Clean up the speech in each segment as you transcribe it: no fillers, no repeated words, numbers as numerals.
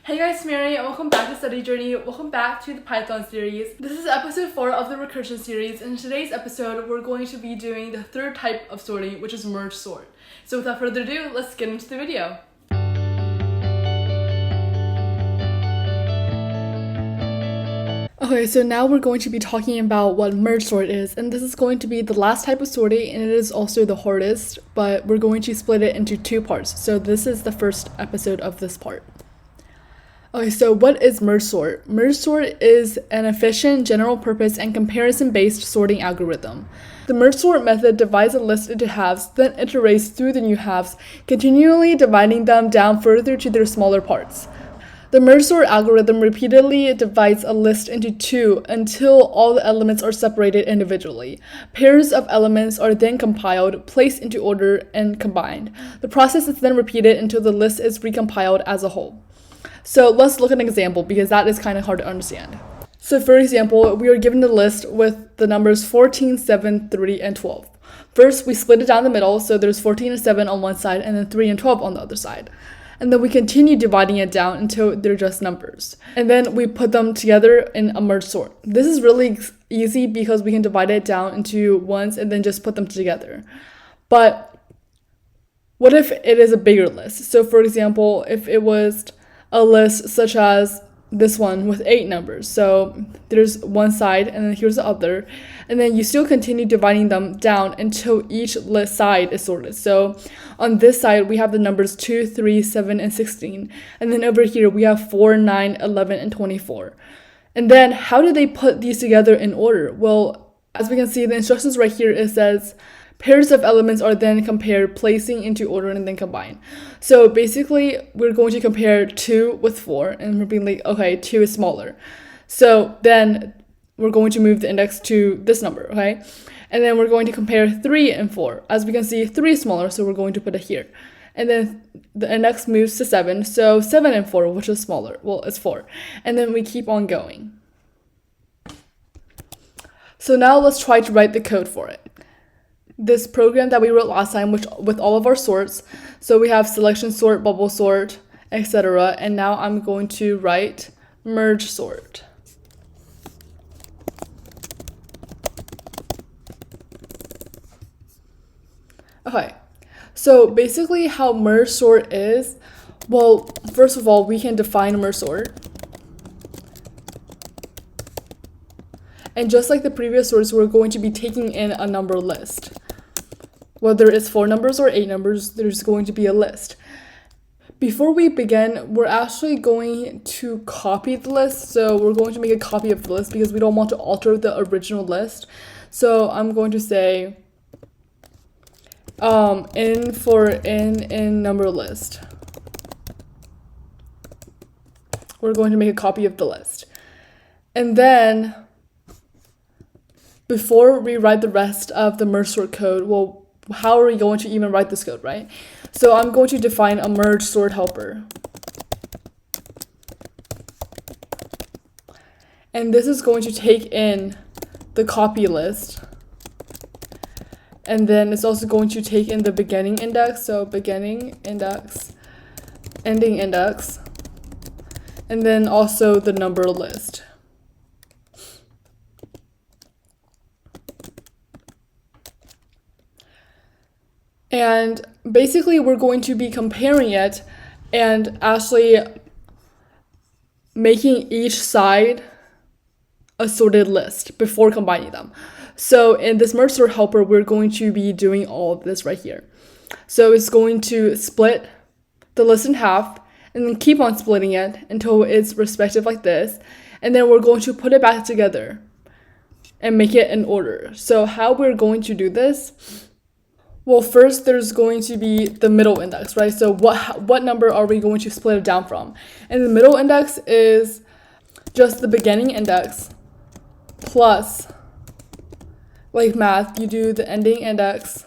Hey guys, it's Mary and welcome back to Study Journey. Welcome back to the Python series. This is episode 4 of the Recursion Series. In today's episode, we're going to be doing the third type of sorting, which is merge sort. So without further ado, let's get into the video. Okay, so now we're going to be talking about what merge sort is, and this is going to be the last type of sorting, and it is also the hardest, but we're going to split it into two parts. So this is the first episode of this part. Okay, so what is merge sort? Merge sort is an efficient, general-purpose, and comparison-based sorting algorithm. The merge sort method divides a list into halves, then iterates through the new halves, continually dividing them down further to their smaller parts. The merge sort algorithm repeatedly divides a list into two until all the elements are separated individually. Pairs of elements are then compiled, placed into order, and combined. The process is then repeated until the list is recompiled as a whole. So let's look at an example because that is kind of hard to understand. So for example, we are given a list with the numbers 14, 7, 3, and 12. First, we split it down the middle, so there's 14 and 7 on one side and then 3 and 12 on the other side. And then we continue dividing it down until they're just numbers. And then we put them together in a merge sort. This is really easy because we can divide it down into ones and then just put them together. But what if it is a bigger list? So for example, if it was a list such as this one with 8 numbers. So there's one side and then here's the other. And then you still continue dividing them down until each list side is sorted. So on this side, we have the numbers 2, 3, 7, and 16. And then over here, we have 4, 9, 11, and 24. And then how do they put these together in order? Well, as we can see, the instructions right here, it says, pairs of elements are then compared, placing into order, and then combined. So basically, we're going to compare 2 with 4, and we're being like, okay, 2 is smaller. So then we're going to move the index to this number, okay? And then we're going to compare 3 and 4. As we can see, 3 is smaller, so we're going to put it here. And then the index moves to 7, so 7 and 4, which is smaller, well, it's 4. And then we keep on going. So now let's try to write the code for it. This program that we wrote last time, which with all of our sorts. So we have selection sort, bubble sort, etc. And now I'm going to write merge sort. Okay, so basically how merge sort is, well, first of all, we can define a merge sort. And just like the previous sorts, we're going to be taking in a number list. Whether it's 4 numbers or 8 numbers, there's going to be a list. Before we begin, we're actually going to copy the list. So we're going to make a copy of the list because we don't want to alter the original list. So I'm going to say in for in number list. We're going to make a copy of the list. And then before we write the rest of the merge sort code, well, how are we going to even write this code, right? So I'm going to define a merge sort helper. And this is going to take in the copy list. And then it's also going to take in the beginning index. So beginning index, ending index, and then also the number list. And basically, we're going to be comparing it and actually making each side a sorted list before combining them. So in this merge sort helper, we're going to be doing all of this right here. So it's going to split the list in half and then keep on splitting it until it's respective like this. And then we're going to put it back together and make it in order. So how we're going to do this? Well, first there's going to be the middle index, right? So what number are we going to split it down from? And the middle index is just the beginning index plus, like math, you do the ending index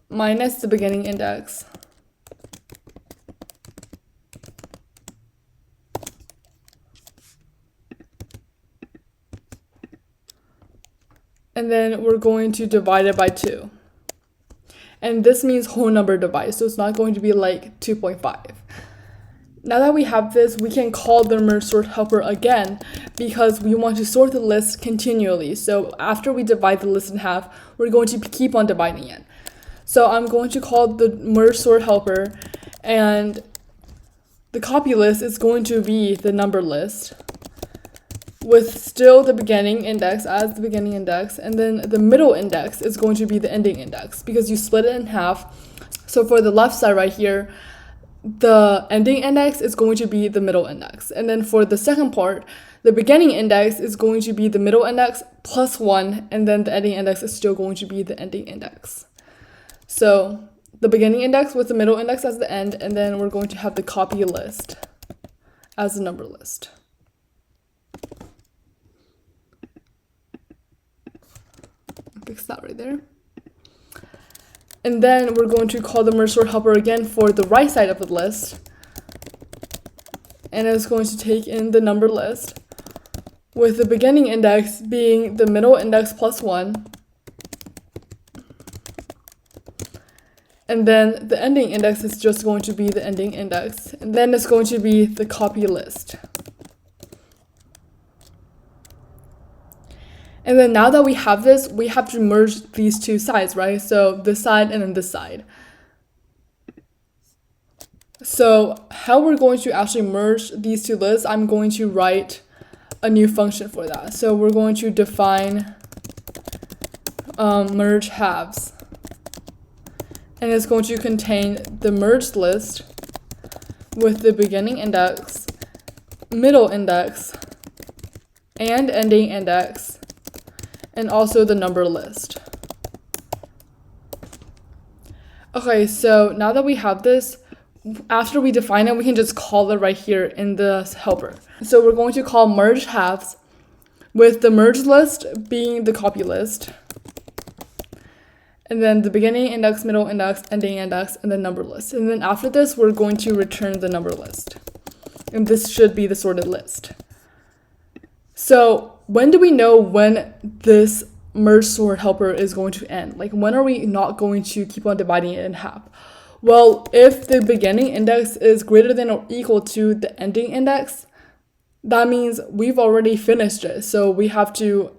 minus the beginning index. And then we're going to divide it by 2. And this means whole number divided, so it's not going to be like 2.5. Now that we have this, we can call the merge sort helper again because we want to sort the list continually. So after we divide the list in half, we're going to keep on dividing it. So I'm going to call the merge sort helper, and the copy list is going to be the number list with still the beginning index as the beginning index, and then the middle index is going to be the ending index because you split it in half. So for the left side right here, the ending index is going to be the middle index. And then for the second part, the beginning index is going to be the middle index plus 1, and then the ending index is still going to be the ending index. So the beginning index with the middle index as the end, and then we're going to have the copy list as the number list. Fix that right there. And then we're going to call the merge sort helper again for the right side of the list. And it's going to take in the number list with the beginning index being the middle index plus 1. And then the ending index is just going to be the ending index. And then it's going to be the copy list. And then now that we have this, we have to merge these two sides, right? So this side and then this side. So how we're going to actually merge these two lists, I'm going to write a new function for that. So we're going to define merge halves. And it's going to contain the merged list with the beginning index, middle index, and ending index, and also the number list. Okay, so now that we have this, after we define it, we can just call it right here in the helper. So we're going to call merge halves with the merge list being the copy list, and then the beginning index, middle index, ending index, and the number list. And then after this, we're going to return the number list. And this should be the sorted list. So when do we know when this merge sort helper is going to end? Like, when are we not going to keep on dividing it in half? Well, if the beginning index is greater than or equal to the ending index, that means we've already finished it. So we have to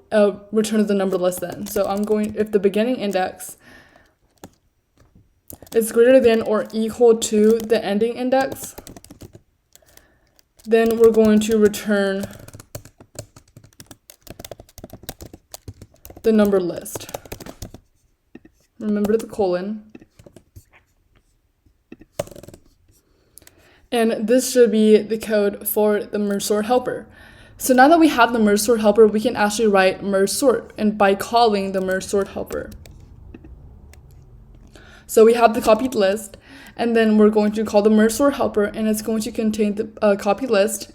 return the number list then. So if the beginning index is greater than or equal to the ending index, then we're going to return the number list. Remember the colon. And this should be the code for the merge sort helper. So now that we have the merge sort helper, we can actually write merge sort, and by calling the merge sort helper. So we have the copied list, and then we're going to call the merge sort helper, and it's going to contain the copied list.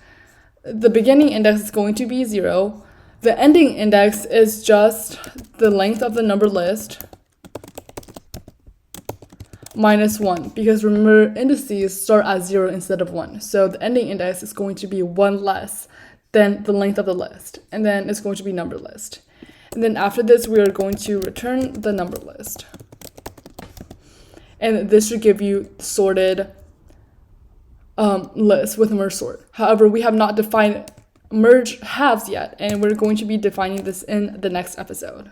The beginning index is going to be 0. The ending index is just the length of the number list minus 1, because remember, indices start at 0 instead of 1. So the ending index is going to be 1 less than the length of the list, and then it's going to be number list. And then after this, we are going to return the number list. And this should give you sorted list with merge sort. However, we have not defined merge halves yet, and we're going to be defining this in the next episode.